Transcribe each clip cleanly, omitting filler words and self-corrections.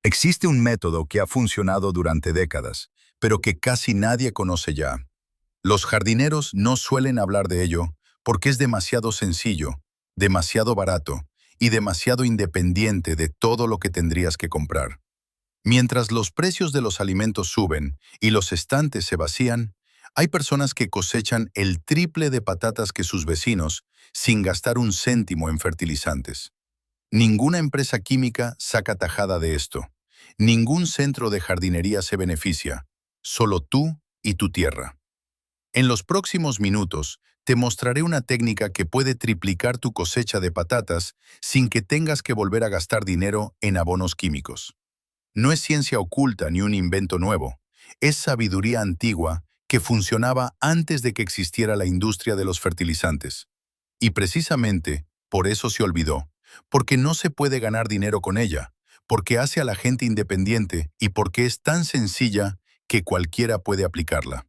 Existe un método que ha funcionado durante décadas, pero que casi nadie conoce ya. Los jardineros no suelen hablar de ello porque es demasiado sencillo, demasiado barato y demasiado independiente de todo lo que tendrías que comprar. Mientras los precios de los alimentos suben y los estantes se vacían, hay personas que cosechan el triple de patatas que sus vecinos sin gastar un céntimo en fertilizantes. Ninguna empresa química saca tajada de esto. Ningún centro de jardinería se beneficia. Solo tú y tu tierra. En los próximos minutos, te mostraré una técnica que puede triplicar tu cosecha de patatas sin que tengas que volver a gastar dinero en abonos químicos. No es ciencia oculta ni un invento nuevo. Es sabiduría antigua que funcionaba antes de que existiera la industria de los fertilizantes. Y precisamente por eso se olvidó, porque no se puede ganar dinero con ella, porque hace a la gente independiente y porque es tan sencilla que cualquiera puede aplicarla.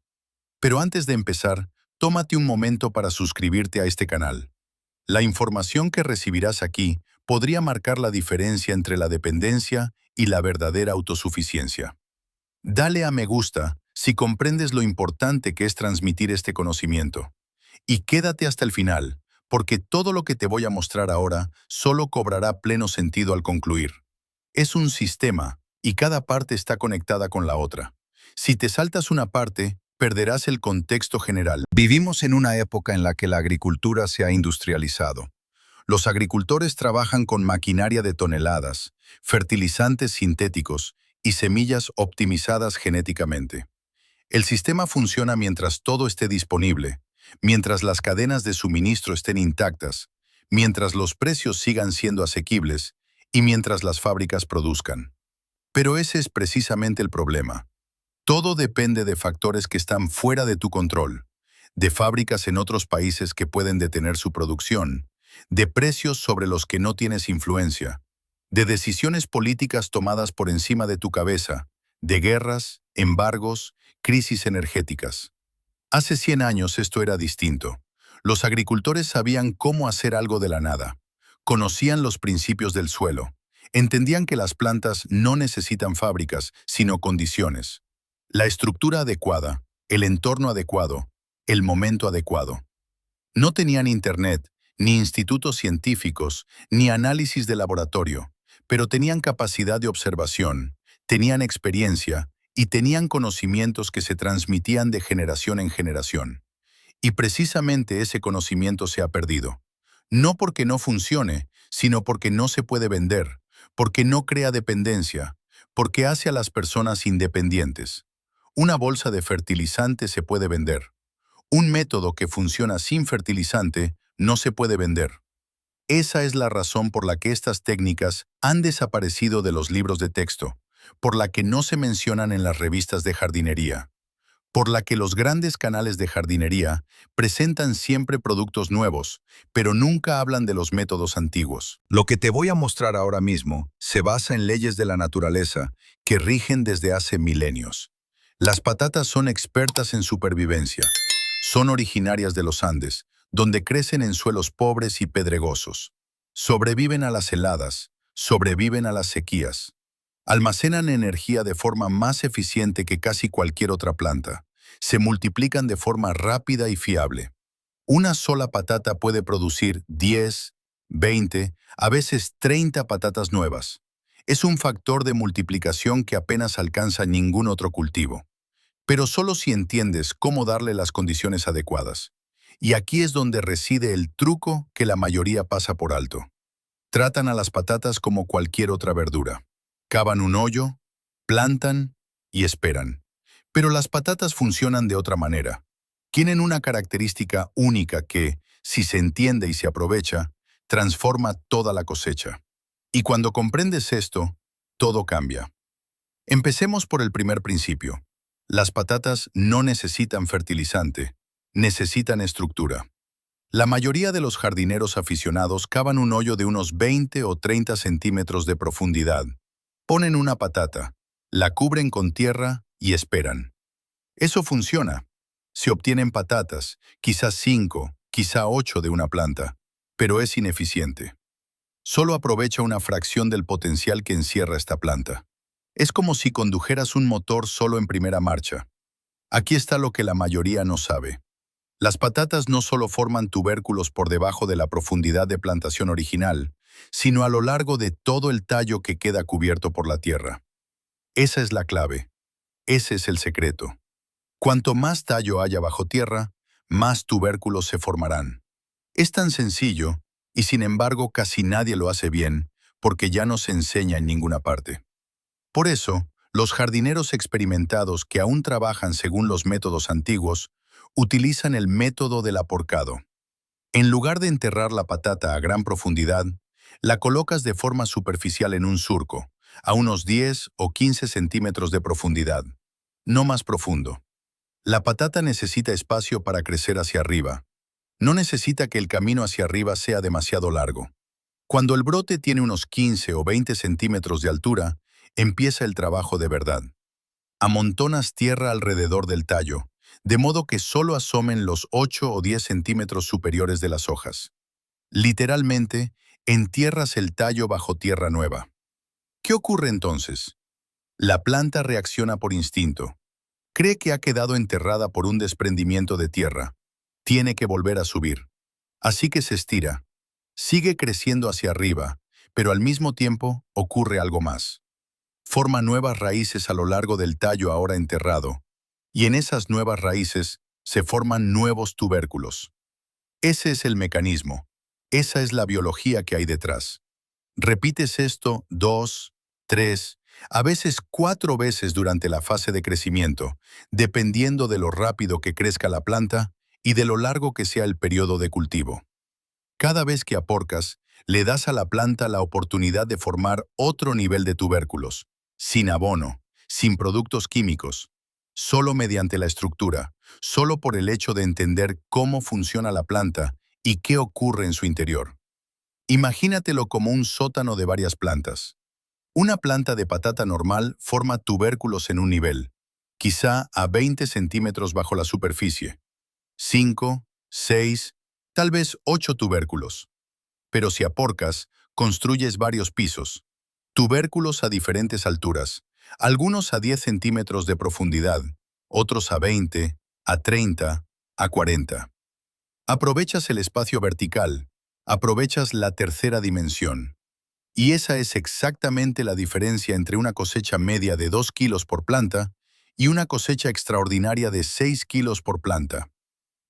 Pero antes de empezar, tómate un momento para suscribirte a este canal. La información que recibirás aquí podría marcar la diferencia entre la dependencia y la verdadera autosuficiencia. Dale a me gusta si comprendes lo importante que es transmitir este conocimiento. Y quédate hasta el final, porque todo lo que te voy a mostrar ahora solo cobrará pleno sentido al concluir. Es un sistema, y cada parte está conectada con la otra. Si te saltas una parte, perderás el contexto general. Vivimos en una época en la que la agricultura se ha industrializado. Los agricultores trabajan con maquinaria de toneladas, fertilizantes sintéticos y semillas optimizadas genéticamente. El sistema funciona mientras todo esté disponible, mientras las cadenas de suministro estén intactas, mientras los precios sigan siendo asequibles y mientras las fábricas produzcan. Pero ese es precisamente el problema. Todo depende de factores que están fuera de tu control, de fábricas en otros países que pueden detener su producción, de precios sobre los que no tienes influencia, de decisiones políticas tomadas por encima de tu cabeza, de guerras, embargos, crisis energéticas. Hace 100 años esto era distinto. Los agricultores sabían cómo hacer algo de la nada. Conocían los principios del suelo. Entendían que las plantas no necesitan fábricas, sino condiciones. La estructura adecuada, el entorno adecuado, el momento adecuado. No tenían internet, ni institutos científicos, ni análisis de laboratorio, pero tenían capacidad de observación, tenían experiencia y tenían conocimientos que se transmitían de generación en generación. Y precisamente ese conocimiento se ha perdido. No porque no funcione, sino porque no se puede vender, porque no crea dependencia, porque hace a las personas independientes. Una bolsa de fertilizante se puede vender. Un método que funciona sin fertilizante no se puede vender. Esa es la razón por la que estas técnicas han desaparecido de los libros de texto, por la que no se mencionan en las revistas de jardinería, por la que los grandes canales de jardinería presentan siempre productos nuevos, pero nunca hablan de los métodos antiguos. Lo que te voy a mostrar ahora mismo se basa en leyes de la naturaleza que rigen desde hace milenios. Las patatas son expertas en supervivencia. Son originarias de los Andes, donde crecen en suelos pobres y pedregosos. Sobreviven a las heladas, sobreviven a las sequías. Almacenan energía de forma más eficiente que casi cualquier otra planta. Se multiplican de forma rápida y fiable. Una sola patata puede producir 10, 20, a veces 30 patatas nuevas. Es un factor de multiplicación que apenas alcanza ningún otro cultivo. Pero solo si entiendes cómo darle las condiciones adecuadas. Y aquí es donde reside el truco que la mayoría pasa por alto. Tratan a las patatas como cualquier otra verdura. Cavan un hoyo, plantan y esperan. Pero las patatas funcionan de otra manera. Tienen una característica única que, si se entiende y se aprovecha, transforma toda la cosecha. Y cuando comprendes esto, todo cambia. Empecemos por el primer principio. Las patatas no necesitan fertilizante, necesitan estructura. La mayoría de los jardineros aficionados cavan un hoyo de unos 20 o 30 centímetros de profundidad. Ponen una patata, la cubren con tierra y esperan. Eso funciona. Se obtienen patatas, quizás 5, quizá 8 de una planta, pero es ineficiente. Solo aprovecha una fracción del potencial que encierra esta planta. Es como si condujeras un motor solo en primera marcha. Aquí está lo que la mayoría no sabe. Las patatas no solo forman tubérculos por debajo de la profundidad de plantación original, sino a lo largo de todo el tallo que queda cubierto por la tierra. Esa es la clave. Ese es el secreto. Cuanto más tallo haya bajo tierra, más tubérculos se formarán. Es tan sencillo, y sin embargo casi nadie lo hace bien, porque ya no se enseña en ninguna parte. Por eso, los jardineros experimentados que aún trabajan según los métodos antiguos, utilizan el método del aporcado. En lugar de enterrar la patata a gran profundidad, la colocas de forma superficial en un surco, a unos 10 o 15 centímetros de profundidad, no más profundo. La patata necesita espacio para crecer hacia arriba. No necesita que el camino hacia arriba sea demasiado largo. Cuando el brote tiene unos 15 o 20 centímetros de altura, empieza el trabajo de verdad. Amontonas tierra alrededor del tallo, de modo que solo asomen los 8 o 10 centímetros superiores de las hojas. Literalmente, entierras el tallo bajo tierra nueva. ¿Qué ocurre entonces? La planta reacciona por instinto. Cree que ha quedado enterrada por un desprendimiento de tierra. Tiene que volver a subir. Así que se estira. Sigue creciendo hacia arriba, pero al mismo tiempo ocurre algo más. Forma nuevas raíces a lo largo del tallo ahora enterrado, y en esas nuevas raíces se forman nuevos tubérculos. Ese es el mecanismo. Esa es la biología que hay detrás. Repites esto 2, 3, a veces 4 veces durante la fase de crecimiento, dependiendo de lo rápido que crezca la planta y de lo largo que sea el periodo de cultivo. Cada vez que aporcas, le das a la planta la oportunidad de formar otro nivel de tubérculos, sin abono, sin productos químicos, solo mediante la estructura, solo por el hecho de entender cómo funciona la planta y qué ocurre en su interior. Imagínatelo como un sótano de varias plantas. Una planta de patata normal forma tubérculos en un nivel, quizá a 20 centímetros bajo la superficie. 5, 6, tal vez 8 tubérculos. Pero si aporcas, construyes varios pisos. Tubérculos a diferentes alturas, algunos a 10 centímetros de profundidad, otros a 20, a 30, a 40. Aprovechas el espacio vertical, aprovechas la tercera dimensión. Y esa es exactamente la diferencia entre una cosecha media de 2 kilos por planta y una cosecha extraordinaria de 6 kilos por planta.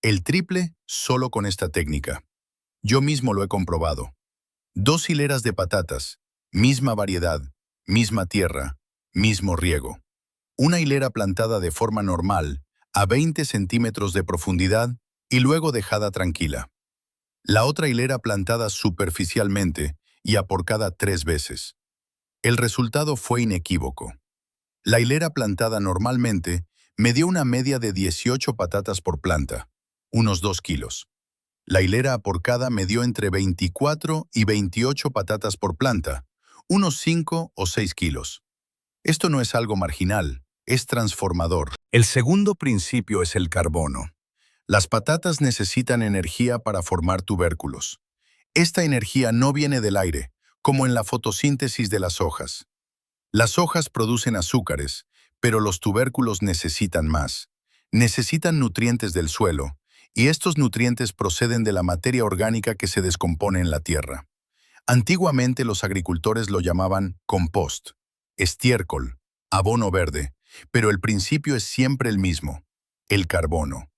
El triple solo con esta técnica. Yo mismo lo he comprobado. 2 hileras de patatas, misma variedad, misma tierra, mismo riego. Una hilera plantada de forma normal, a 20 centímetros de profundidad y luego dejada tranquila. La otra hilera plantada superficialmente y aporcada 3 veces. El resultado fue inequívoco. La hilera plantada normalmente me dio una media de 18 patatas por planta, unos 2 kilos. La hilera aporcada me dio entre 24 y 28 patatas por planta, unos 5 o 6 kilos. Esto no es algo marginal, es transformador. El segundo principio es el carbono. Las patatas necesitan energía para formar tubérculos. Esta energía no viene del aire, como en la fotosíntesis de las hojas. Las hojas producen azúcares, pero los tubérculos necesitan más. Necesitan nutrientes del suelo, y estos nutrientes proceden de la materia orgánica que se descompone en la tierra. Antiguamente los agricultores lo llamaban compost, estiércol, abono verde, pero el principio es siempre el mismo, el carbono.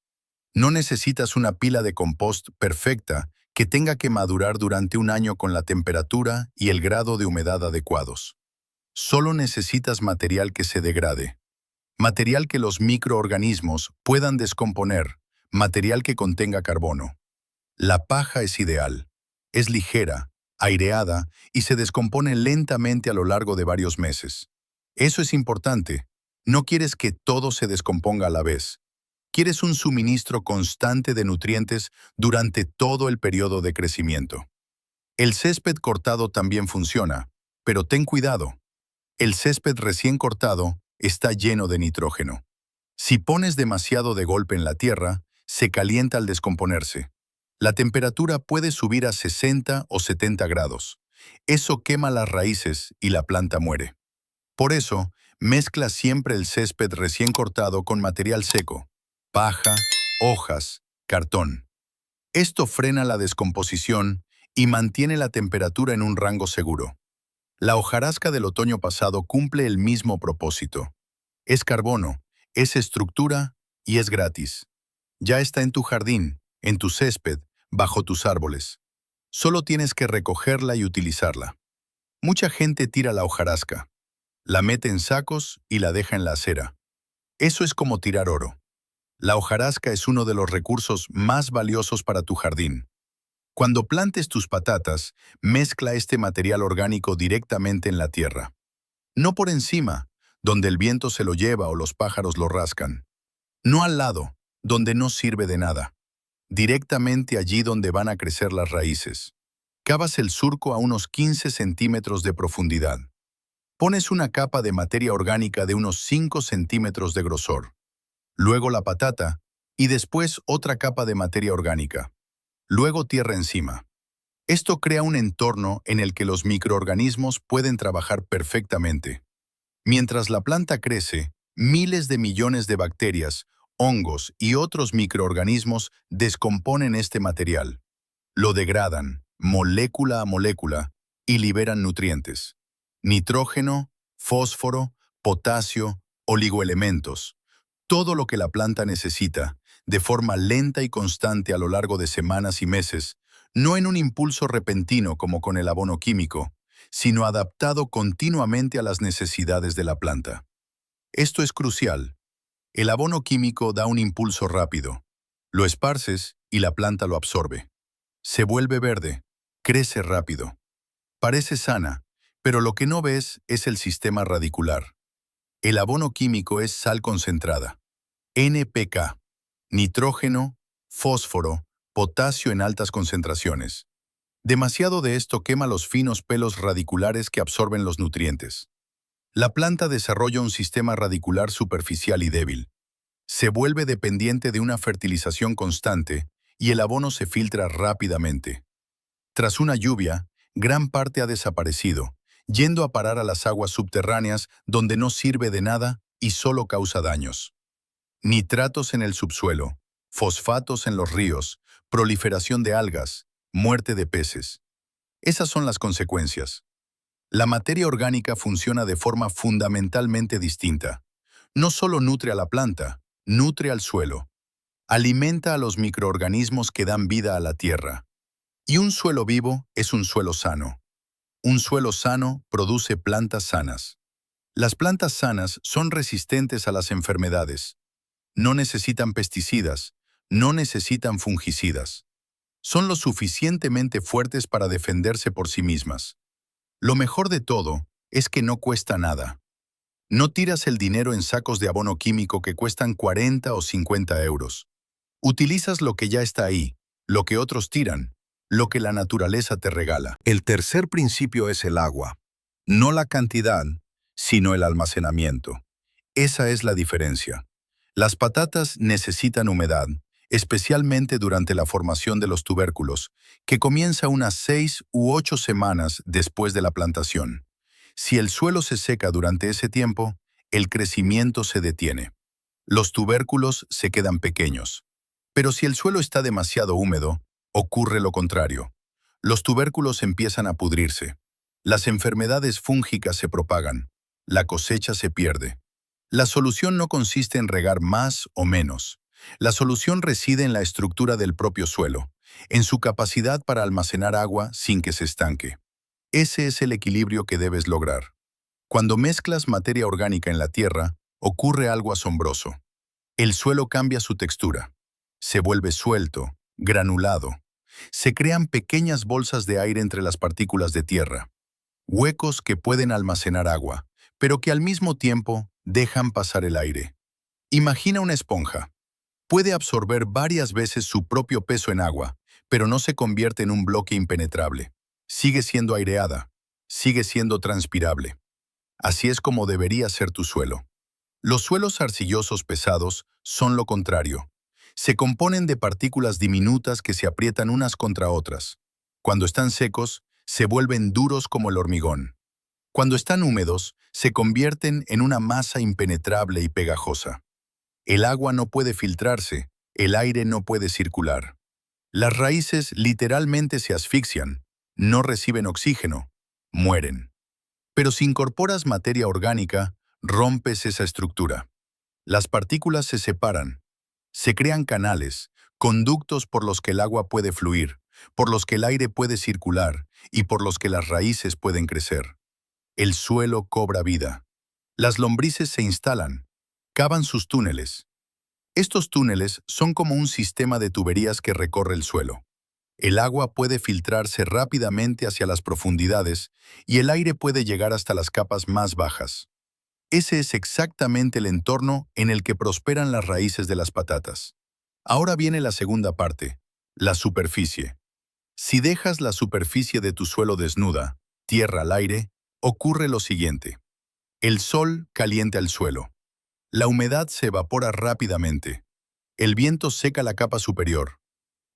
No necesitas una pila de compost perfecta que tenga que madurar durante un año con la temperatura y el grado de humedad adecuados. Solo necesitas material que se degrade, material que los microorganismos puedan descomponer, material que contenga carbono. La paja es ideal, es ligera, aireada y se descompone lentamente a lo largo de varios meses. Eso es importante. No quieres que todo se descomponga a la vez. Quieres un suministro constante de nutrientes durante todo el periodo de crecimiento. El césped cortado también funciona, pero ten cuidado. El césped recién cortado está lleno de nitrógeno. Si pones demasiado de golpe en la tierra, se calienta al descomponerse. La temperatura puede subir a 60 o 70 grados. Eso quema las raíces y la planta muere. Por eso, mezcla siempre el césped recién cortado con material seco, paja, hojas, cartón. Esto frena la descomposición y mantiene la temperatura en un rango seguro. La hojarasca del otoño pasado cumple el mismo propósito. Es carbono, es estructura y es gratis. Ya está en tu jardín, en tu césped, bajo tus árboles. Solo tienes que recogerla y utilizarla. Mucha gente tira la hojarasca, la mete en sacos y la deja en la acera. Eso es como tirar oro. La hojarasca es uno de los recursos más valiosos para tu jardín. Cuando plantes tus patatas, mezcla este material orgánico directamente en la tierra. No por encima, donde el viento se lo lleva o los pájaros lo rascan. No al lado, donde no sirve de nada. Directamente allí donde van a crecer las raíces. Cavas el surco a unos 15 centímetros de profundidad. Pones una capa de materia orgánica de unos 5 centímetros de grosor. Luego la patata y después otra capa de materia orgánica. Luego tierra encima. Esto crea un entorno en el que los microorganismos pueden trabajar perfectamente. Mientras la planta crece, miles de millones de bacterias, hongos y otros microorganismos descomponen este material. Lo degradan, molécula a molécula, y liberan nutrientes. Nitrógeno, fósforo, potasio, oligoelementos. Todo lo que la planta necesita, de forma lenta y constante a lo largo de semanas y meses, no en un impulso repentino como con el abono químico, sino adaptado continuamente a las necesidades de la planta. Esto es crucial. El abono químico da un impulso rápido. Lo esparces y la planta lo absorbe. Se vuelve verde, crece rápido. Parece sana, pero lo que no ves es el sistema radicular. El abono químico es sal concentrada, NPK, nitrógeno, fósforo, potasio en altas concentraciones. Demasiado de esto quema los finos pelos radiculares que absorben los nutrientes. La planta desarrolla un sistema radicular superficial y débil. Se vuelve dependiente de una fertilización constante y el abono se filtra rápidamente. Tras una lluvia, gran parte ha desaparecido, yendo a parar a las aguas subterráneas donde no sirve de nada y solo causa daños. Nitratos en el subsuelo, fosfatos en los ríos, proliferación de algas, muerte de peces. Esas son las consecuencias. La materia orgánica funciona de forma fundamentalmente distinta. No solo nutre a la planta, nutre al suelo. Alimenta a los microorganismos que dan vida a la tierra. Y un suelo vivo es un suelo sano. Un suelo sano produce plantas sanas. Las plantas sanas son resistentes a las enfermedades. No necesitan pesticidas, no necesitan fungicidas. Son lo suficientemente fuertes para defenderse por sí mismas. Lo mejor de todo es que no cuesta nada. No tiras el dinero en sacos de abono químico que cuestan 40 o 50 euros. Utilizas lo que ya está ahí, lo que otros tiran, lo que la naturaleza te regala. El tercer principio es el agua. No la cantidad, sino el almacenamiento. Esa es la diferencia. Las patatas necesitan humedad, especialmente durante la formación de los tubérculos, que comienza unas 6 u 8 semanas después de la plantación. Si el suelo se seca durante ese tiempo, el crecimiento se detiene. Los tubérculos se quedan pequeños. Pero si el suelo está demasiado húmedo, ocurre lo contrario. Los tubérculos empiezan a pudrirse. Las enfermedades fúngicas se propagan. La cosecha se pierde. La solución no consiste en regar más o menos. La solución reside en la estructura del propio suelo, en su capacidad para almacenar agua sin que se estanque. Ese es el equilibrio que debes lograr. Cuando mezclas materia orgánica en la tierra, ocurre algo asombroso. El suelo cambia su textura. Se vuelve suelto, granulado. Se crean pequeñas bolsas de aire entre las partículas de tierra. Huecos que pueden almacenar agua, pero que al mismo tiempo dejan pasar el aire. Imagina una esponja. Puede absorber varias veces su propio peso en agua, pero no se convierte en un bloque impenetrable. Sigue siendo aireada, sigue siendo transpirable. Así es como debería ser tu suelo. Los suelos arcillosos pesados son lo contrario. Se componen de partículas diminutas que se aprietan unas contra otras. Cuando están secos, se vuelven duros como el hormigón. Cuando están húmedos, se convierten en una masa impenetrable y pegajosa. El agua no puede filtrarse, el aire no puede circular. Las raíces literalmente se asfixian, no reciben oxígeno, mueren. Pero si incorporas materia orgánica, rompes esa estructura. Las partículas se separan, se crean canales, conductos por los que el agua puede fluir, por los que el aire puede circular y por los que las raíces pueden crecer. El suelo cobra vida. Las lombrices se instalan, cavan sus túneles. Estos túneles son como un sistema de tuberías que recorre el suelo. El agua puede filtrarse rápidamente hacia las profundidades y el aire puede llegar hasta las capas más bajas. Ese es exactamente el entorno en el que prosperan las raíces de las patatas. Ahora viene la segunda parte, la superficie. Si dejas la superficie de tu suelo desnuda, tierra al aire, ocurre lo siguiente. El sol calienta el suelo. La humedad se evapora rápidamente. El viento seca la capa superior.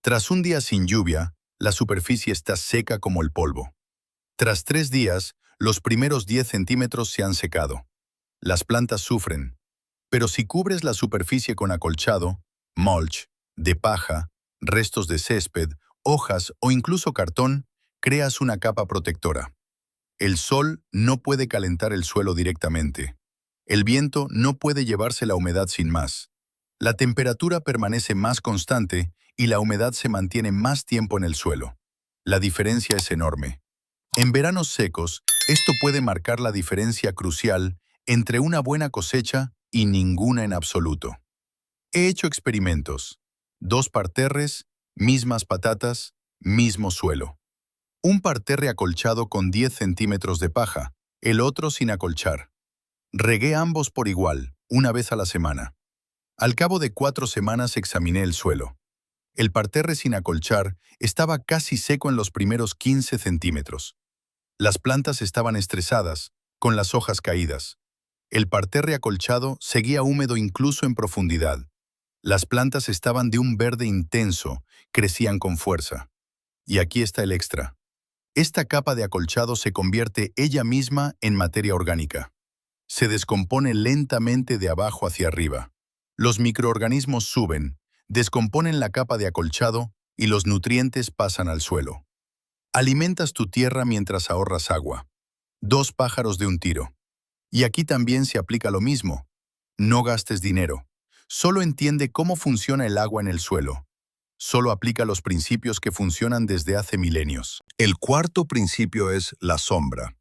Tras un día sin lluvia, la superficie está seca como el polvo. Tras 3 días, los primeros 10 centímetros se han secado. Las plantas sufren. Pero si cubres la superficie con acolchado, mulch, de paja, restos de césped, hojas o incluso cartón, creas una capa protectora. El sol no puede calentar el suelo directamente. El viento no puede llevarse la humedad sin más. La temperatura permanece más constante y la humedad se mantiene más tiempo en el suelo. La diferencia es enorme. En veranos secos, esto puede marcar la diferencia crucial entre una buena cosecha y ninguna en absoluto. He hecho experimentos. 2 parterres, mismas patatas, mismo suelo. Un parterre acolchado con 10 centímetros de paja, el otro sin acolchar. Regué ambos por igual, una vez a la semana. Al cabo de 4 semanas examiné el suelo. El parterre sin acolchar estaba casi seco en los primeros 15 centímetros. Las plantas estaban estresadas, con las hojas caídas. El parterre acolchado seguía húmedo incluso en profundidad. Las plantas estaban de un verde intenso, crecían con fuerza. Y aquí está el extra. Esta capa de acolchado se convierte ella misma en materia orgánica. Se descompone lentamente de abajo hacia arriba. Los microorganismos suben, descomponen la capa de acolchado y los nutrientes pasan al suelo. Alimentas tu tierra mientras ahorras agua. 2 pájaros de un tiro. Y aquí también se aplica lo mismo. No gastes dinero. Solo entiende cómo funciona el agua en el suelo. Solo aplica los principios que funcionan desde hace milenios. El cuarto principio es la sombra.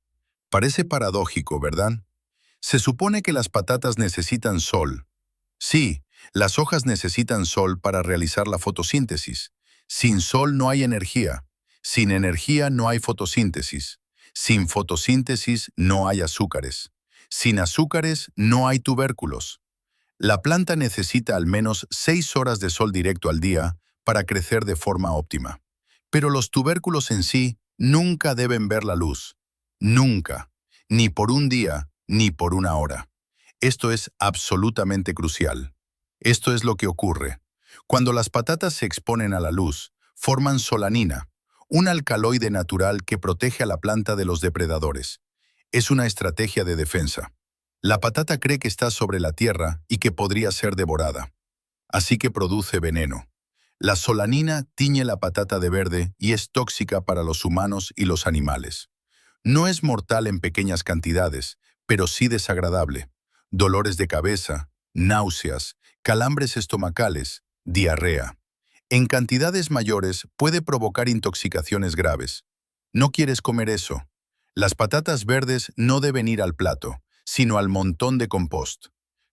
Parece paradójico, ¿verdad? Se supone que las patatas necesitan sol. Sí, las hojas necesitan sol para realizar la fotosíntesis. Sin sol no hay energía. Sin energía no hay fotosíntesis. Sin fotosíntesis no hay azúcares. Sin azúcares no hay tubérculos. La planta necesita al menos 6 horas de sol directo al día para crecer de forma óptima. Pero los tubérculos en sí nunca deben ver la luz. Nunca. Ni por un día, ni por una hora. Esto es absolutamente crucial. Esto es lo que ocurre. Cuando las patatas se exponen a la luz, forman solanina, un alcaloide natural que protege a la planta de los depredadores. Es una estrategia de defensa. La patata cree que está sobre la tierra y que podría ser devorada. Así que produce veneno. La solanina tiñe la patata de verde y es tóxica para los humanos y los animales. No es mortal en pequeñas cantidades, pero sí desagradable. Dolores de cabeza, náuseas, calambres estomacales, diarrea. En cantidades mayores puede provocar intoxicaciones graves. No quieres comer eso. Las patatas verdes no deben ir al plato, sino al montón de compost.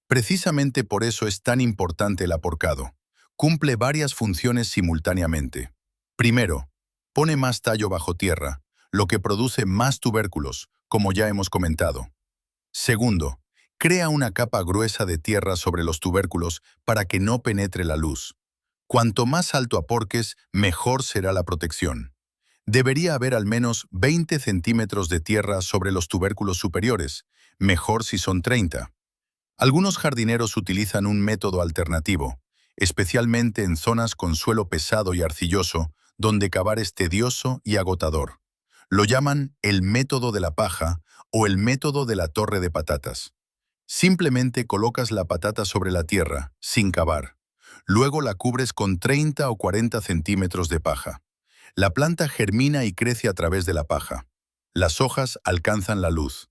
Precisamente por eso es tan importante el aporcado. Cumple varias funciones simultáneamente. Primero, pone más tallo bajo tierra, lo que produce más tubérculos, como ya hemos comentado. Segundo, crea una capa gruesa de tierra sobre los tubérculos para que no penetre la luz. Cuanto más alto aporques, mejor será la protección. Debería haber al menos 20 centímetros de tierra sobre los tubérculos superiores, mejor si son 30. Algunos jardineros utilizan un método alternativo, especialmente en zonas con suelo pesado y arcilloso, donde cavar es tedioso y agotador. Lo llaman el método de la paja o el método de la torre de patatas. Simplemente colocas la patata sobre la tierra, sin cavar. Luego la cubres con 30 o 40 centímetros de paja. La planta germina y crece a través de la paja. Las hojas alcanzan la luz.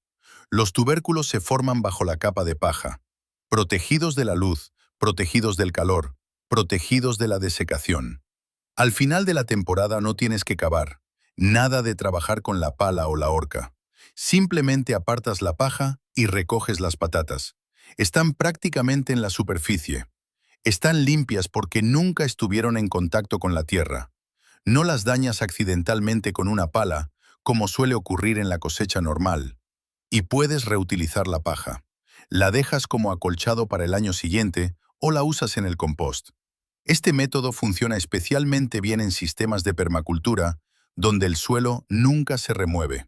Los tubérculos se forman bajo la capa de paja, protegidos de la luz, protegidos del calor, protegidos de la desecación. Al final de la temporada no tienes que cavar, nada de trabajar con la pala o la horca. Simplemente apartas la paja y recoges las patatas. Están prácticamente en la superficie. Están limpias porque nunca estuvieron en contacto con la tierra. No las dañas accidentalmente con una pala, como suele ocurrir en la cosecha normal. Y puedes reutilizar la paja. La dejas como acolchado para el año siguiente o la usas en el compost. Este método funciona especialmente bien en sistemas de permacultura, donde el suelo nunca se remueve.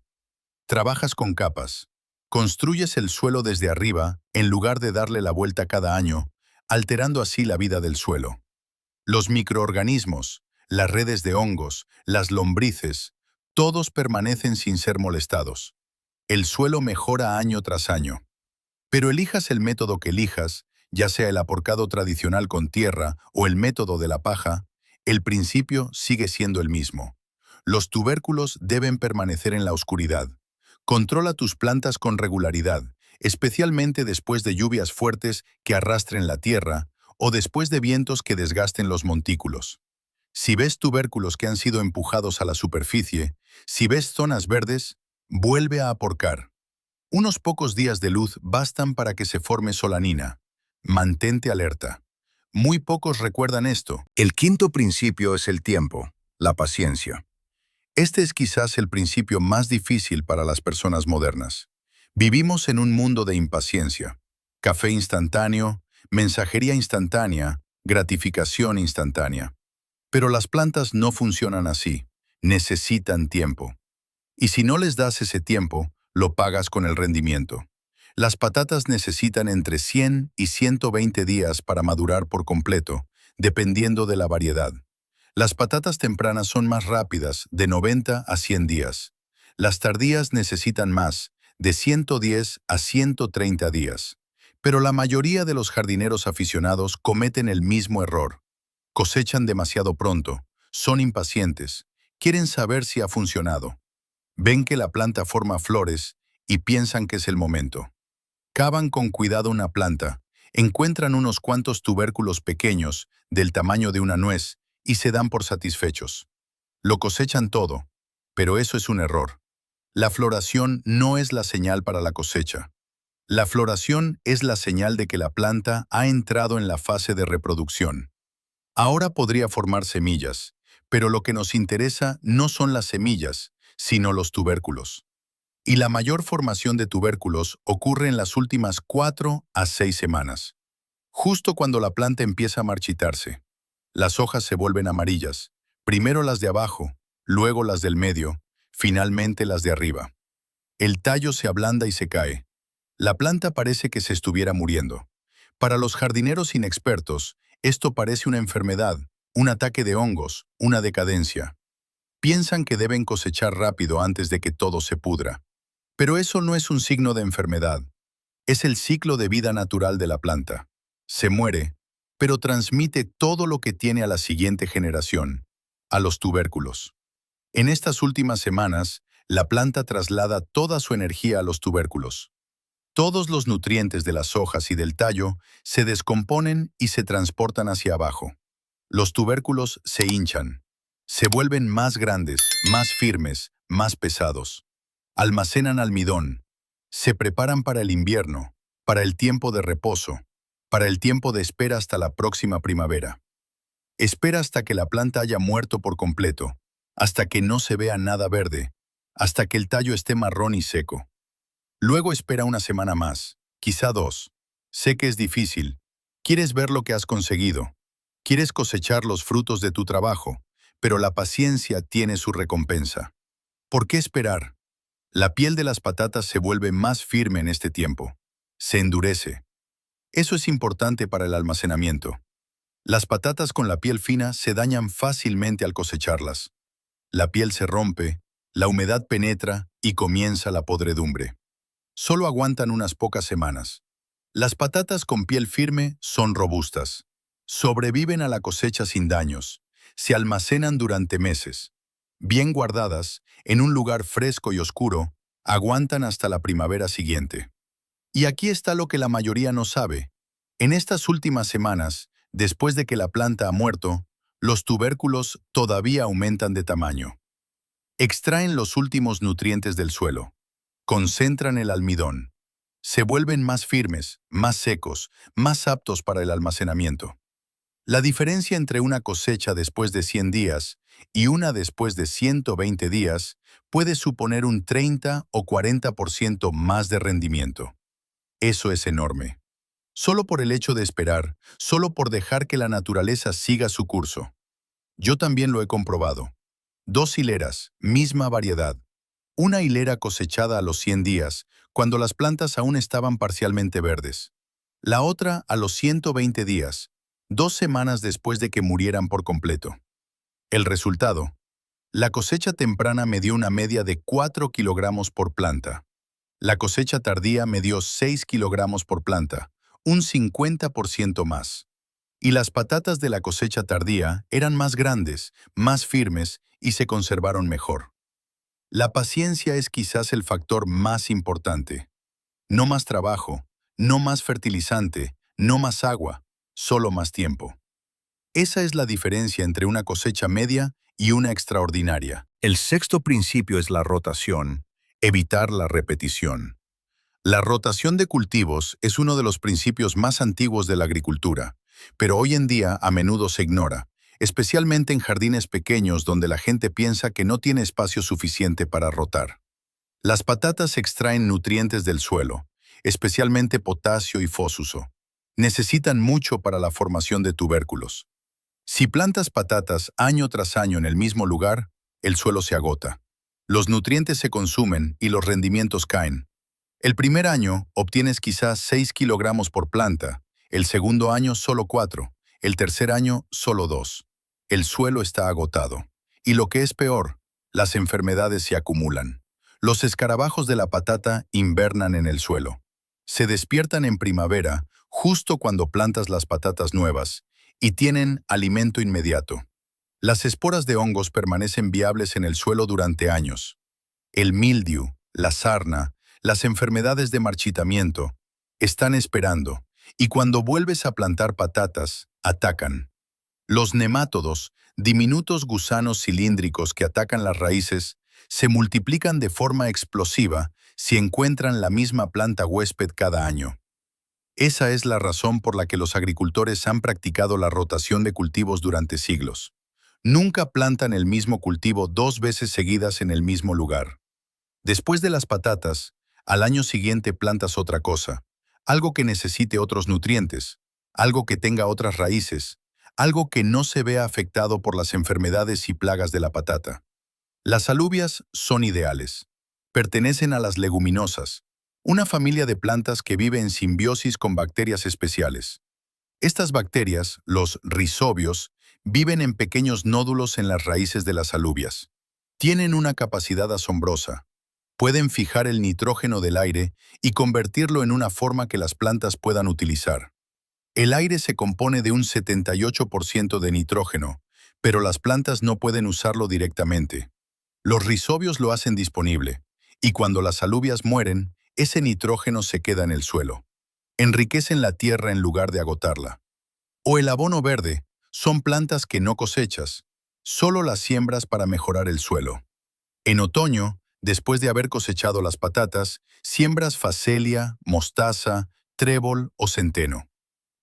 Trabajas con capas. Construyes el suelo desde arriba en lugar de darle la vuelta cada año, alterando así la vida del suelo. Los microorganismos, las redes de hongos, las lombrices, todos permanecen sin ser molestados. El suelo mejora año tras año. Pero elijas el método que elijas, ya sea el aporcado tradicional con tierra o el método de la paja, el principio sigue siendo el mismo. Los tubérculos deben permanecer en la oscuridad. Controla tus plantas con regularidad, especialmente después de lluvias fuertes que arrastren la tierra o después de vientos que desgasten los montículos. Si ves tubérculos que han sido empujados a la superficie, si ves zonas verdes, vuelve a aporcar. Unos pocos días de luz bastan para que se forme solanina. Mantente alerta. Muy pocos recuerdan esto. El quinto principio es el tiempo, la paciencia. Este es quizás el principio más difícil para las personas modernas. Vivimos en un mundo de impaciencia. Café instantáneo, mensajería instantánea, gratificación instantánea. Pero las plantas no funcionan así. Necesitan tiempo. Y si no les das ese tiempo, lo pagas con el rendimiento. Las patatas necesitan entre 100 y 120 días para madurar por completo, dependiendo de la variedad. Las patatas tempranas son más rápidas, de 90 a 100 días. Las tardías necesitan más, de 110 a 130 días. Pero la mayoría de los jardineros aficionados cometen el mismo error. Cosechan demasiado pronto, son impacientes, quieren saber si ha funcionado. Ven que la planta forma flores y piensan que es el momento. Cavan con cuidado una planta, encuentran unos cuantos tubérculos pequeños, del tamaño de una nuez, y se dan por satisfechos. Lo cosechan todo, pero eso es un error. La floración no es la señal para la cosecha. La floración es la señal de que la planta ha entrado en la fase de reproducción. Ahora podría formar semillas, pero lo que nos interesa no son las semillas, sino los tubérculos. Y la mayor formación de tubérculos ocurre en las últimas 4 a 6 semanas, justo cuando la planta empieza a marchitarse. Las hojas se vuelven amarillas, primero las de abajo, luego las del medio, finalmente las de arriba. El tallo se ablanda y se cae. La planta parece que se estuviera muriendo. Para los jardineros inexpertos, esto parece una enfermedad, un ataque de hongos, una decadencia. Piensan que deben cosechar rápido antes de que todo se pudra. Pero eso no es un signo de enfermedad. Es el ciclo de vida natural de la planta. Se muere, pero transmite todo lo que tiene a la siguiente generación, a los tubérculos. En estas últimas semanas, la planta traslada toda su energía a los tubérculos. Todos los nutrientes de las hojas y del tallo se descomponen y se transportan hacia abajo. Los tubérculos se hinchan. Se vuelven más grandes, más firmes, más pesados. Almacenan almidón. Se preparan para el invierno, para el tiempo de reposo, para el tiempo de espera hasta la próxima primavera. Espera hasta que la planta haya muerto por completo, hasta que no se vea nada verde, hasta que el tallo esté marrón y seco. Luego espera una semana más, quizá 2. Sé que es difícil. Quieres ver lo que has conseguido. Quieres cosechar los frutos de tu trabajo, pero la paciencia tiene su recompensa. ¿Por qué esperar? La piel de las patatas se vuelve más firme en este tiempo. Se endurece. Eso es importante para el almacenamiento. Las patatas con la piel fina se dañan fácilmente al cosecharlas. La piel se rompe, La humedad penetra y comienza la podredumbre. Solo aguantan unas pocas semanas. Las patatas con piel firme son robustas. Sobreviven a la cosecha sin daños. Se almacenan durante meses. Bien guardadas, en un lugar fresco y oscuro, aguantan hasta la primavera siguiente. Y aquí está lo que la mayoría no sabe. En estas últimas semanas, después de que la planta ha muerto, los tubérculos todavía aumentan de tamaño. Extraen los últimos nutrientes del suelo. Concentran el almidón. Se vuelven más firmes, más secos, más aptos para el almacenamiento. La diferencia entre una cosecha después de 100 días y una después de 120 días puede suponer un 30 o 40% más de rendimiento. Eso es enorme. Solo por el hecho de esperar, solo por dejar que la naturaleza siga su curso. Yo también lo he comprobado. 2 hileras, misma variedad. Una hilera cosechada a los 100 días, cuando las plantas aún estaban parcialmente verdes. La otra a los 120 días, 2 semanas después de que murieran por completo. El resultado: la cosecha temprana me dio una media de 4 kilogramos por planta. La cosecha tardía me dio 6 kilogramos por planta, un 50% más. Y las patatas de la cosecha tardía eran más grandes, más firmes y se conservaron mejor. La paciencia es quizás el factor más importante. No más trabajo, no más fertilizante, no más agua, solo más tiempo. Esa es la diferencia entre una cosecha media y una extraordinaria. El sexto principio es la rotación, evitar la repetición. La rotación de cultivos es uno de los principios más antiguos de la agricultura, pero hoy en día a menudo se ignora, especialmente en jardines pequeños donde la gente piensa que no tiene espacio suficiente para rotar. Las patatas extraen nutrientes del suelo, especialmente potasio y fósforo. Necesitan mucho para la formación de tubérculos. Si plantas patatas año tras año en el mismo lugar, el suelo se agota. Los nutrientes se consumen y los rendimientos caen. El primer año obtienes quizás 6 kilogramos por planta, el segundo año solo 4, el tercer año solo 2. El suelo está agotado. Y lo que es peor, las enfermedades se acumulan. Los escarabajos de la patata invernan en el suelo. Se despiertan en primavera, justo cuando plantas las patatas nuevas, y tienen alimento inmediato. Las esporas de hongos permanecen viables en el suelo durante años. El mildiu, la sarna, las enfermedades de marchitamiento están esperando, y cuando vuelves a plantar patatas, atacan. Los nemátodos, diminutos gusanos cilíndricos que atacan las raíces, se multiplican de forma explosiva si encuentran la misma planta huésped cada año. Esa es la razón por la que los agricultores han practicado la rotación de cultivos durante siglos. Nunca plantan el mismo cultivo 2 veces seguidas en el mismo lugar. Después de las patatas, al año siguiente plantas otra cosa, algo que necesite otros nutrientes, algo que tenga otras raíces, algo que no se vea afectado por las enfermedades y plagas de la patata. Las alubias son ideales. Pertenecen a las leguminosas, una familia de plantas que vive en simbiosis con bacterias especiales. Estas bacterias, los rizobios, viven en pequeños nódulos en las raíces de las alubias. Tienen una capacidad asombrosa. Pueden fijar el nitrógeno del aire y convertirlo en una forma que las plantas puedan utilizar. El aire se compone de un 78% de nitrógeno, pero las plantas no pueden usarlo directamente. Los rizobios lo hacen disponible, y cuando las alubias mueren, ese nitrógeno se queda en el suelo. Enriquecen la tierra en lugar de agotarla. O el abono verde, son plantas que no cosechas, solo las siembras para mejorar el suelo. En otoño, después de haber cosechado las patatas, siembras facelia, mostaza, trébol o centeno.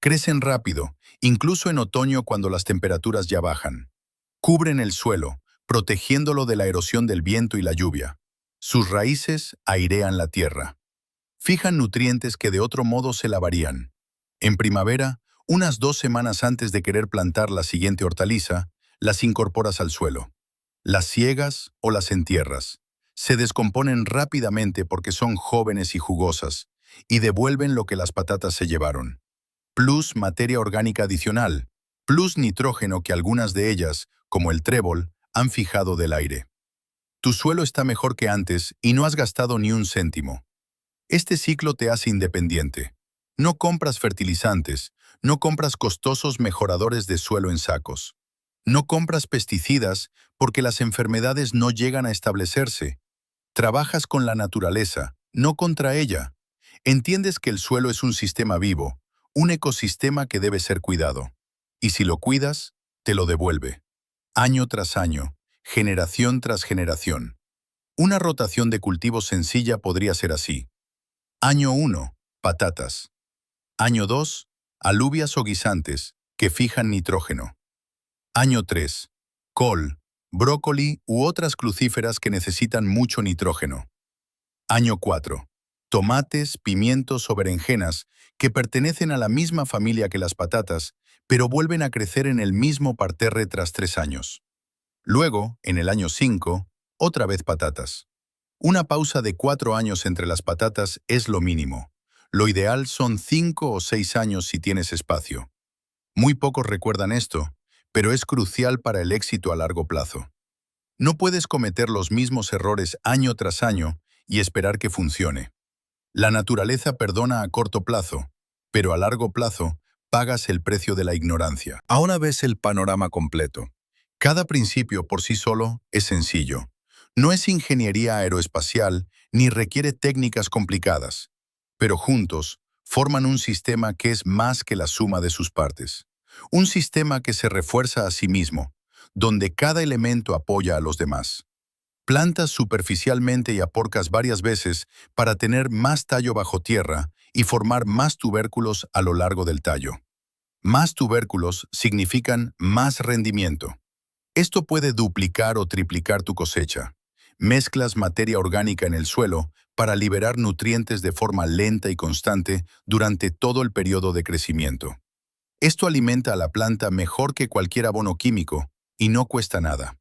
Crecen rápido, incluso en otoño cuando las temperaturas ya bajan. Cubren el suelo, protegiéndolo de la erosión del viento y la lluvia. Sus raíces airean la tierra. Fijan nutrientes que de otro modo se lavarían. En primavera, unas 2 semanas antes de querer plantar la siguiente hortaliza, las incorporas al suelo. Las ciegas o las entierras. Se descomponen rápidamente porque son jóvenes y jugosas, y devuelven lo que las patatas se llevaron. Plus materia orgánica adicional, plus nitrógeno que algunas de ellas, como el trébol, han fijado del aire. Tu suelo está mejor que antes y no has gastado ni un céntimo. Este ciclo te hace independiente. No compras fertilizantes, no compras costosos mejoradores de suelo en sacos. No compras pesticidas porque las enfermedades no llegan a establecerse. Trabajas con la naturaleza, no contra ella. Entiendes que el suelo es un sistema vivo, un ecosistema que debe ser cuidado. Y si lo cuidas, te lo devuelve. Año tras año, generación tras generación. Una rotación de cultivos sencilla podría ser así. Año 1, patatas. Año 2, alubias o guisantes, que fijan nitrógeno. Año 3, col, brócoli u otras crucíferas que necesitan mucho nitrógeno. Año 4, tomates, pimientos o berenjenas que pertenecen a la misma familia que las patatas, pero vuelven a crecer en el mismo parterre tras 3 años. Luego, en el año 5, otra vez patatas. Una pausa de 4 años entre las patatas es lo mínimo. Lo ideal son 5 o 6 años si tienes espacio. Muy pocos recuerdan esto, pero es crucial para el éxito a largo plazo. No puedes cometer los mismos errores año tras año y esperar que funcione. La naturaleza perdona a corto plazo, pero a largo plazo pagas el precio de la ignorancia. Ahora ves el panorama completo. Cada principio por sí solo es sencillo. No es ingeniería aeroespacial ni requiere técnicas complicadas, pero juntos forman un sistema que es más que la suma de sus partes. Un sistema que se refuerza a sí mismo, donde cada elemento apoya a los demás. Plantas superficialmente y aporcas varias veces para tener más tallo bajo tierra y formar más tubérculos a lo largo del tallo. Más tubérculos significan más rendimiento. Esto puede duplicar o triplicar tu cosecha. Mezclas materia orgánica en el suelo para liberar nutrientes de forma lenta y constante durante todo el periodo de crecimiento. Esto alimenta a la planta mejor que cualquier abono químico y no cuesta nada.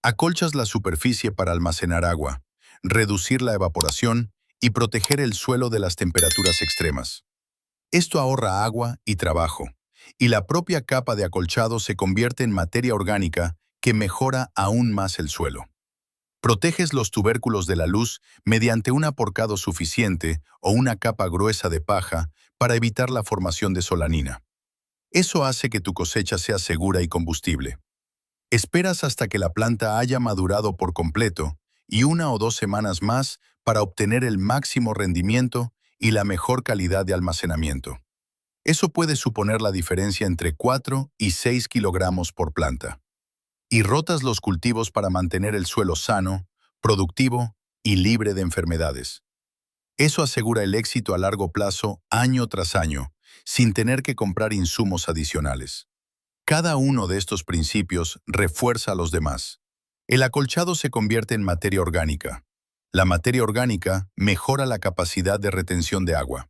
Acolchas la superficie para almacenar agua, reducir la evaporación y proteger el suelo de las temperaturas extremas. Esto ahorra agua y trabajo, y la propia capa de acolchado se convierte en materia orgánica que mejora aún más el suelo. Proteges los tubérculos de la luz mediante un aporcado suficiente o una capa gruesa de paja para evitar la formación de solanina. Eso hace que tu cosecha sea segura y combustible. Esperas hasta que la planta haya madurado por completo y 1 o 2 semanas más para obtener el máximo rendimiento y la mejor calidad de almacenamiento. Eso puede suponer la diferencia entre 4 y 6 kilogramos por planta. Y rotas los cultivos para mantener el suelo sano, productivo y libre de enfermedades. Eso asegura el éxito a largo plazo año tras año, sin tener que comprar insumos adicionales. Cada uno de estos principios refuerza a los demás. El acolchado se convierte en materia orgánica. La materia orgánica mejora la capacidad de retención de agua.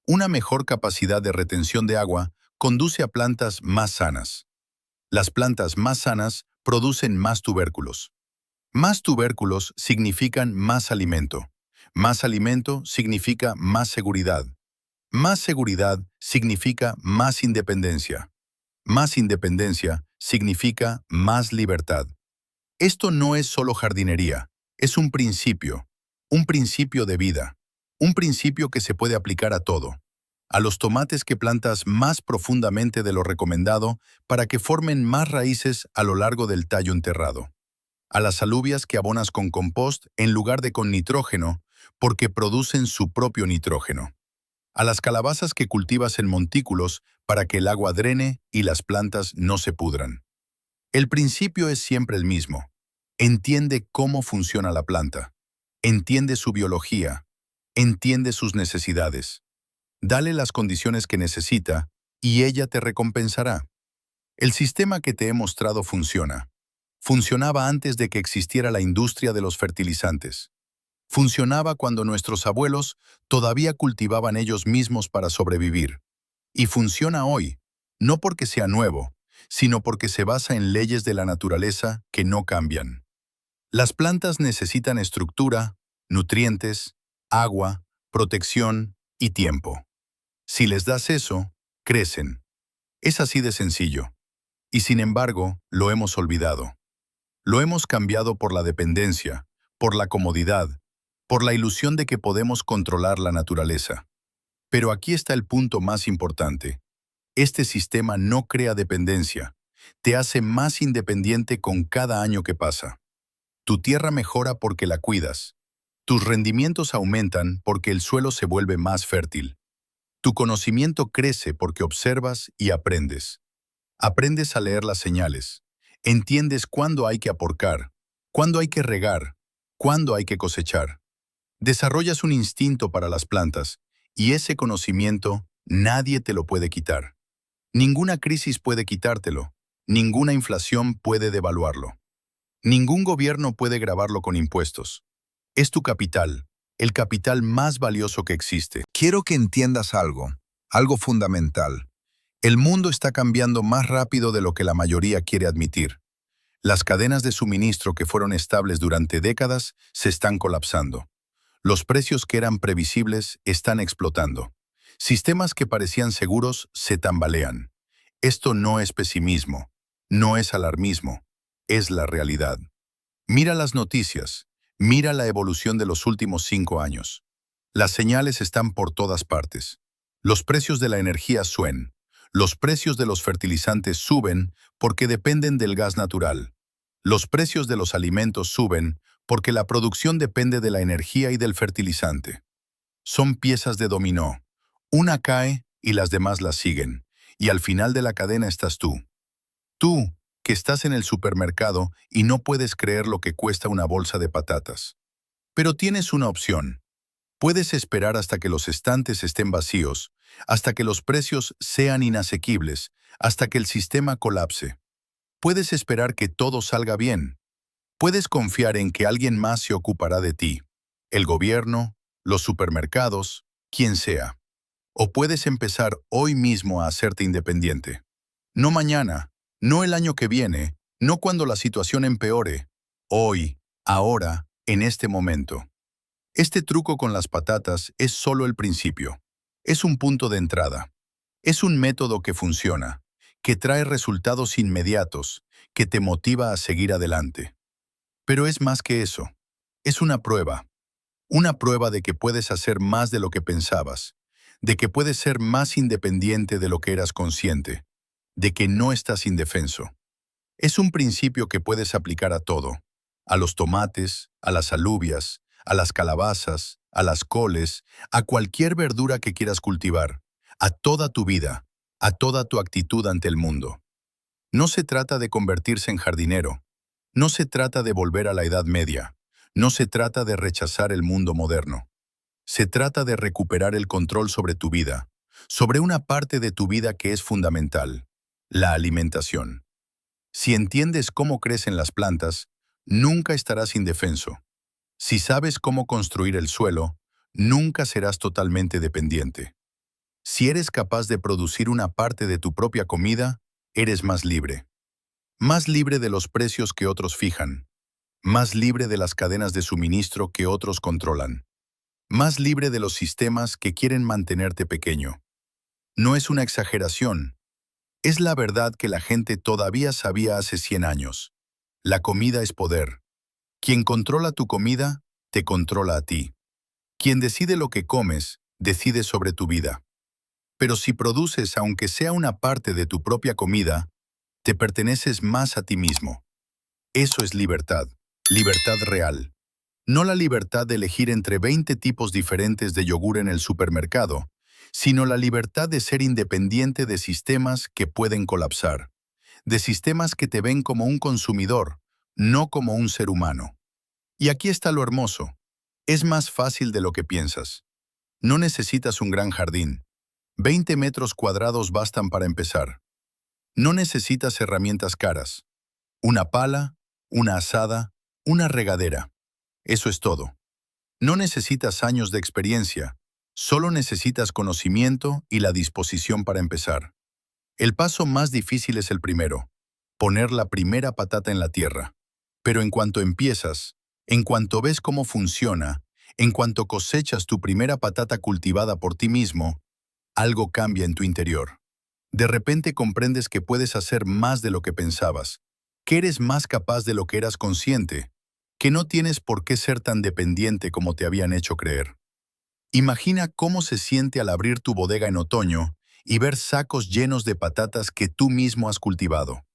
Una mejor capacidad de retención de agua conduce a plantas más sanas. Las plantas más sanas producen más tubérculos. Más tubérculos significan más alimento. Más alimento significa más seguridad. Más seguridad significa más independencia. Más independencia significa más libertad. Esto no es solo jardinería, es un principio de vida, un principio que se puede aplicar a todo. A los tomates que plantas más profundamente de lo recomendado para que formen más raíces a lo largo del tallo enterrado. A las alubias que abonas con compost en lugar de con nitrógeno porque producen su propio nitrógeno. A las calabazas que cultivas en montículos para que el agua drene y las plantas no se pudran. El principio es siempre el mismo. Entiende cómo funciona la planta. Entiende su biología. Entiende sus necesidades. Dale las condiciones que necesita y ella te recompensará. El sistema que te he mostrado funciona. Funcionaba antes de que existiera la industria de los fertilizantes. Funcionaba cuando nuestros abuelos todavía cultivaban ellos mismos para sobrevivir. Y funciona hoy, no porque sea nuevo, sino porque se basa en leyes de la naturaleza que no cambian. Las plantas necesitan estructura, nutrientes, agua, protección y tiempo. Si les das eso, crecen. Es así de sencillo. Y sin embargo, lo hemos olvidado. Lo hemos cambiado por la dependencia, por la comodidad, por la ilusión de que podemos controlar la naturaleza. Pero aquí está el punto más importante. Este sistema no crea dependencia, te hace más independiente con cada año que pasa. Tu tierra mejora porque la cuidas. Tus rendimientos aumentan porque el suelo se vuelve más fértil. Tu conocimiento crece porque observas y aprendes. Aprendes a leer las señales. Entiendes cuándo hay que aporcar, cuándo hay que regar, cuándo hay que cosechar. Desarrollas un instinto para las plantas y ese conocimiento nadie te lo puede quitar. Ninguna crisis puede quitártelo. Ninguna inflación puede devaluarlo. Ningún gobierno puede grabarlo con impuestos. Es tu capital, el capital más valioso que existe. Quiero que entiendas algo fundamental. El mundo está cambiando más rápido de lo que la mayoría quiere admitir. Las cadenas de suministro que fueron estables durante décadas se están colapsando. Los precios que eran previsibles están explotando. Sistemas que parecían seguros se tambalean. Esto no es pesimismo, no es alarmismo, es la realidad. Mira las noticias, mira la evolución de los últimos 5 años. Las señales están por todas partes. Los precios de la energía suben. Los precios de los fertilizantes suben porque dependen del gas natural. Los precios de los alimentos suben porque la producción depende de la energía y del fertilizante. Son piezas de dominó. Una cae y las demás las siguen. Y al final de la cadena estás tú. Tú, que estás en el supermercado y no puedes creer lo que cuesta una bolsa de patatas. Pero tienes una opción. Puedes esperar hasta que los estantes estén vacíos, hasta que los precios sean inasequibles, hasta que el sistema colapse. Puedes esperar que todo salga bien. Puedes confiar en que alguien más se ocupará de ti. El gobierno, los supermercados, quien sea. O puedes empezar hoy mismo a hacerte independiente. No mañana, no el año que viene, no cuando la situación empeore. Hoy, ahora, en este momento. Este truco con las patatas es solo el principio. Es un punto de entrada. Es un método que funciona, que trae resultados inmediatos, que te motiva a seguir adelante. Pero es más que eso. Es una prueba de que puedes hacer más de lo que pensabas, de que puedes ser más independiente de lo que eras consciente, de que no estás indefenso. Es un principio que puedes aplicar a todo, a los tomates, a las alubias, a las calabazas, a las coles, a cualquier verdura que quieras cultivar, a toda tu vida, a toda tu actitud ante el mundo. No se trata de convertirse en jardinero, no se trata de volver a la Edad Media, no se trata de rechazar el mundo moderno. Se trata de recuperar el control sobre tu vida, sobre una parte de tu vida que es fundamental, la alimentación. Si entiendes cómo crecen las plantas, nunca estarás indefenso. Si sabes cómo construir el suelo, nunca serás totalmente dependiente. Si eres capaz de producir una parte de tu propia comida, eres más libre. Más libre de los precios que otros fijan. Más libre de las cadenas de suministro que otros controlan. Más libre de los sistemas que quieren mantenerte pequeño. No es una exageración. Es la verdad que la gente todavía sabía hace 100 años. La comida es poder. Quien controla tu comida, te controla a ti. Quien decide lo que comes, decide sobre tu vida. Pero si produces aunque sea una parte de tu propia comida, te perteneces más a ti mismo. Eso es libertad, libertad real. No la libertad de elegir entre 20 tipos diferentes de yogur en el supermercado, sino la libertad de ser independiente de sistemas que pueden colapsar, de sistemas que te ven como un consumidor, no como un ser humano. Y aquí está lo hermoso. Es más fácil de lo que piensas. No necesitas un gran jardín. 20 metros cuadrados bastan para empezar. No necesitas herramientas caras. Una pala, una azada, una regadera. Eso es todo. No necesitas años de experiencia. Solo necesitas conocimiento y la disposición para empezar. El paso más difícil es el primero. Poner la primera patata en la tierra. Pero en cuanto empiezas, en cuanto ves cómo funciona, en cuanto cosechas tu primera patata cultivada por ti mismo, algo cambia en tu interior. De repente comprendes que puedes hacer más de lo que pensabas, que eres más capaz de lo que eras consciente, que no tienes por qué ser tan dependiente como te habían hecho creer. Imagina cómo se siente al abrir tu bodega en otoño y ver sacos llenos de patatas que tú mismo has cultivado.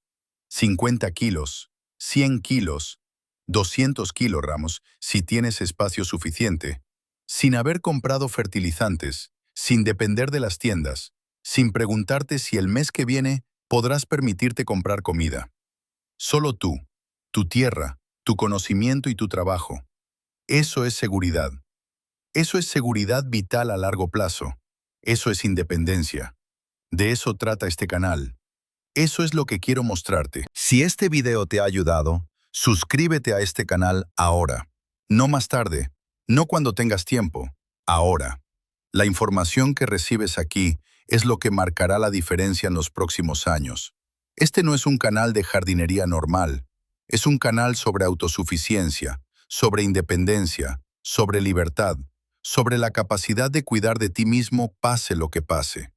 50 kilos, 100 kilos, 200 kilogramos si tienes espacio suficiente, sin haber comprado fertilizantes, sin depender de las tiendas, sin preguntarte si el mes que viene podrás permitirte comprar comida. Solo tú, tu tierra, tu conocimiento y tu trabajo. Eso es seguridad. Eso es seguridad vital a largo plazo. Eso es independencia. De eso trata este canal. Eso es lo que quiero mostrarte. Si este video te ha ayudado, suscríbete a este canal ahora. No más tarde, no cuando tengas tiempo, ahora. La información que recibes aquí es lo que marcará la diferencia en los próximos años. Este no es un canal de jardinería normal. Es un canal sobre autosuficiencia, sobre independencia, sobre libertad, sobre la capacidad de cuidar de ti mismo pase lo que pase.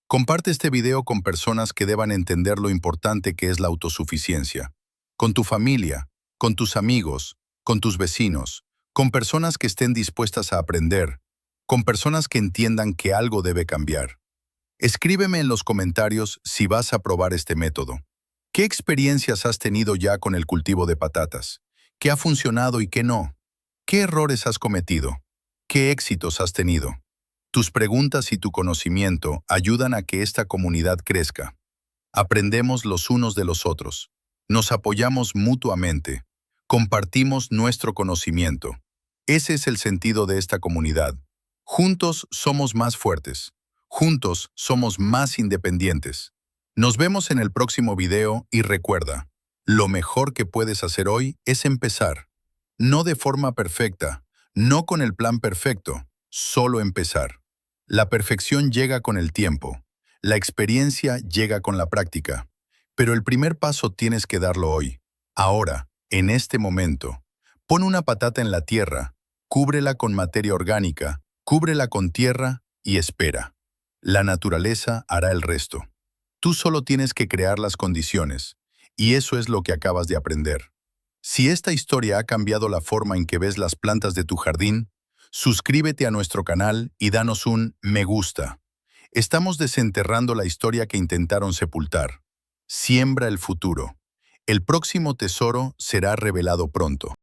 Comparte este video con personas que deban entender lo importante que es la autosuficiencia. Con tu familia, con tus amigos, con tus vecinos, con personas que estén dispuestas a aprender, con personas que entiendan que algo debe cambiar. Escríbeme en los comentarios si vas a probar este método. ¿Qué experiencias has tenido ya con el cultivo de patatas? ¿Qué ha funcionado y qué no? ¿Qué errores has cometido? ¿Qué éxitos has tenido? Tus preguntas y tu conocimiento ayudan a que esta comunidad crezca. Aprendemos los unos de los otros. Nos apoyamos mutuamente. Compartimos nuestro conocimiento. Ese es el sentido de esta comunidad. Juntos somos más fuertes. Juntos somos más independientes. Nos vemos en el próximo video y recuerda, lo mejor que puedes hacer hoy es empezar. No de forma perfecta, no con el plan perfecto, solo empezar. La perfección llega con el tiempo. La experiencia llega con la práctica. Pero el primer paso tienes que darlo hoy. Ahora, en este momento. Pon una patata en la tierra, cúbrela con materia orgánica, cúbrela con tierra y espera. La naturaleza hará el resto. Tú solo tienes que crear las condiciones. Y eso es lo que acabas de aprender. Si esta historia ha cambiado la forma en que ves las plantas de tu jardín, suscríbete a nuestro canal y danos un me gusta. Estamos desenterrando la historia que intentaron sepultar. Siembra el futuro. El próximo tesoro será revelado pronto.